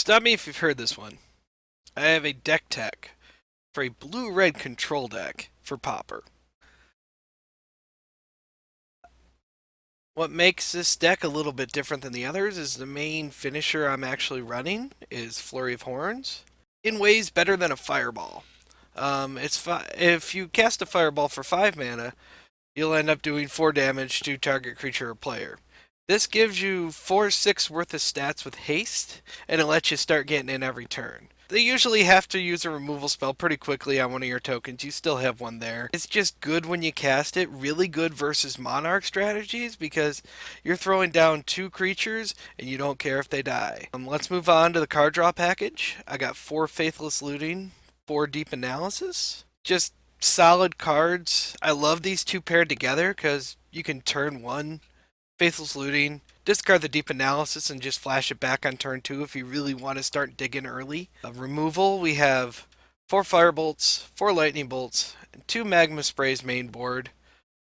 Stop me if you've heard this one. I have a deck tech for a blue-red control deck for Pauper. What makes this deck a little bit different than the others is the main finisher I'm actually running is Flurry of Horns. In ways better than a Fireball. If you cast a Fireball for 5 mana, you'll end up doing 4 damage to target creature or player. This gives you 4/6 worth of stats with haste, and it lets you start getting in every turn. They usually have to use a removal spell pretty quickly on one of your tokens. You still have one there. It's just good when you cast it. Really good versus Monarch strategies because you're throwing down 2 creatures and you don't care if they die. Let's move on to the card draw package. I got 4 Faithless Looting, 4 Deep Analysis. Just solid cards. I love these two paired together because you can turn 1 Faithless Looting, discard the Deep Analysis, and just flash it back on turn 2 if you really want to start digging early. Removal, we have 4 Firebolts, 4 Lightning Bolts, and 2 Magma Sprays main board.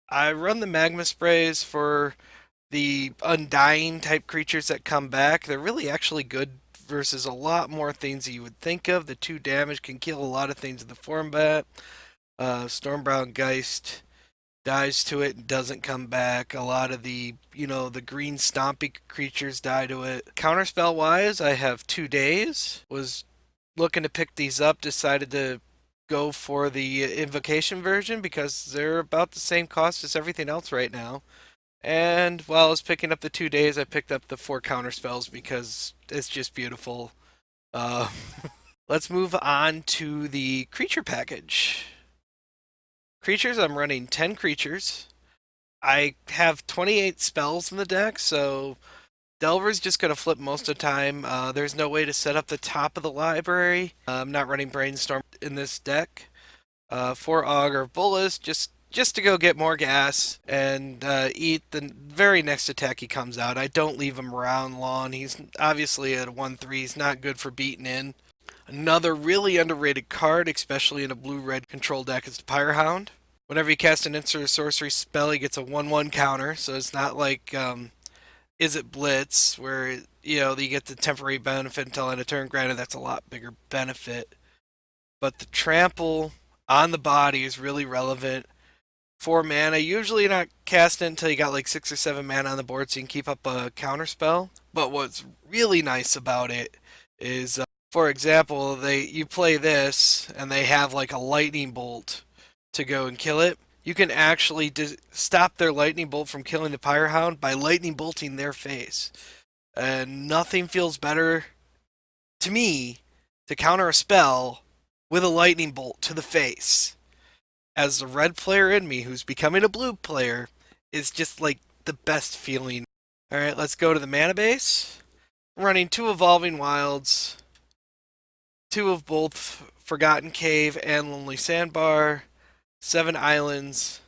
I run the Magma Sprays for the Undying type creatures that come back. They're really actually good versus a lot more things that you would think of. The 2 damage can kill a lot of things in the format. Stormbound Geist dies to it and doesn't come back. A lot of the green stompy creatures die to it. Counterspell wise, I have 2 days. Was looking to pick these up, decided to go for the invocation version because they're about the same cost as everything else right now. And while I was picking up the 2 days, I picked up the 4 counterspells because it's just beautiful. Uh, let's move on to the creature package. Creatures, I'm running 10 creatures. I have 28 spells in the deck, so Delver's just going to flip most of the time. There's no way to set up the top of the library. I'm not running Brainstorm in this deck. 4 Augur Bullets, just to go get more gas and eat the very next attack he comes out. I don't leave him around long. He's obviously at 1/3. He's not good for beating in. Another really underrated card, especially in a blue-red control deck, is the Pyrohound. Whenever you cast an instant or sorcery spell, he gets a 1/1 counter, so it's not like Is It Blitz, where you get the temporary benefit until end of turn. Granted, that's a lot bigger benefit. But the trample on the body is really relevant. 4 mana, usually not cast it until you got like 6 or 7 mana on the board so you can keep up a counter spell. But what's really nice about it is for example, you play this and they have like a lightning bolt to go and kill it. You can actually stop their lightning bolt from killing the Pyrohound by lightning bolting their face. And nothing feels better to me to counter a spell with a lightning bolt to the face. As the red player in me who's becoming a blue player is just like the best feeling. Alright, let's go to the mana base. I'm running 2 Evolving Wilds, 2 of both Forgotten Cave and Lonely Sandbar, 7 islands,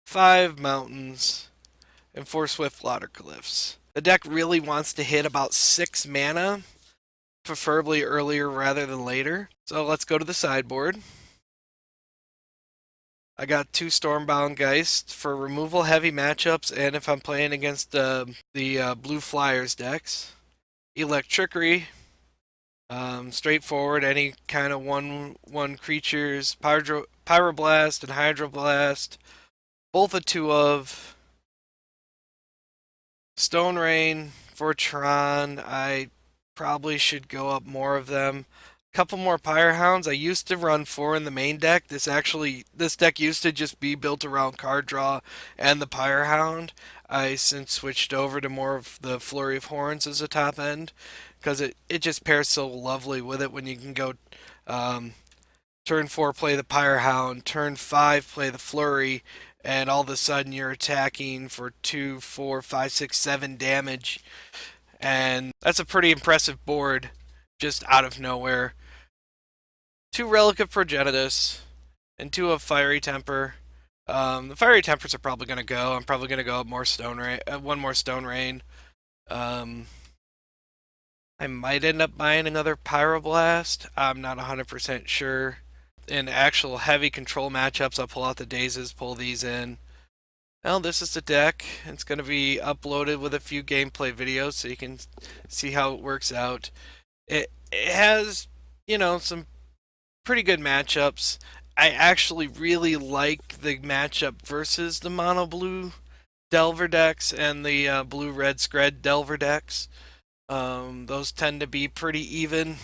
5 mountains, and 4 Swift Watercliffs. The deck really wants to hit about 6 mana, preferably earlier rather than later. So let's go to the sideboard. I got 2 Stormbound Geist for removal heavy matchups and if I'm playing against the Blue Flyers decks. Electrickery, straightforward, any kind of 1/1 creatures, Pyroblast and Hydroblast, both a 2 of. Stone Rain for Tron, I probably should go up more of them. Couple more Pyrohounds. I used to run 4 in the main deck. This deck used to just be built around card draw and the Pyrohound. I since switched over to more of the Flurry of Horns as a top end because it just pairs so lovely with it when you can go turn 4 play the Pyrohound, turn 5 play the Flurry, and all of a sudden you're attacking for 2, 4, 5, 6, 7 damage. And that's a pretty impressive board just out of nowhere. 2 Relic of Progenitus and 2 of Fiery Temper. The Fiery Tempers are probably going to go. I'm probably going to go up more Stone Rain, 1 more Stone Rain. I might end up buying another Pyroblast. I'm not 100% sure. In actual heavy control matchups, I'll pull out the Dazes, pull these in. Well, this is the deck. It's going to be uploaded with a few gameplay videos so you can see how it works out. it has, some pretty good matchups. I actually really like the matchup versus the mono blue Delver decks and the blue red Scred Delver decks. Those tend to be pretty even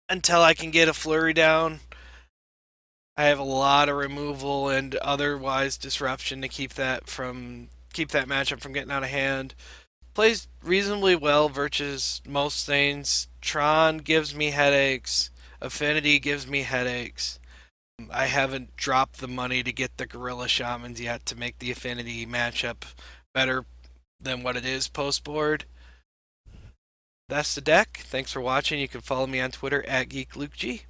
until I can get a flurry down. I have a lot of removal and otherwise disruption to keep that matchup from getting out of hand. Plays reasonably well versus most things. Tron gives me headaches. Affinity gives me headaches. I haven't dropped the money to get the Gorilla Shamans yet to make the Affinity matchup better than what it is post board. That's the deck. Thanks for watching. You can follow me on Twitter at GeekLukeG.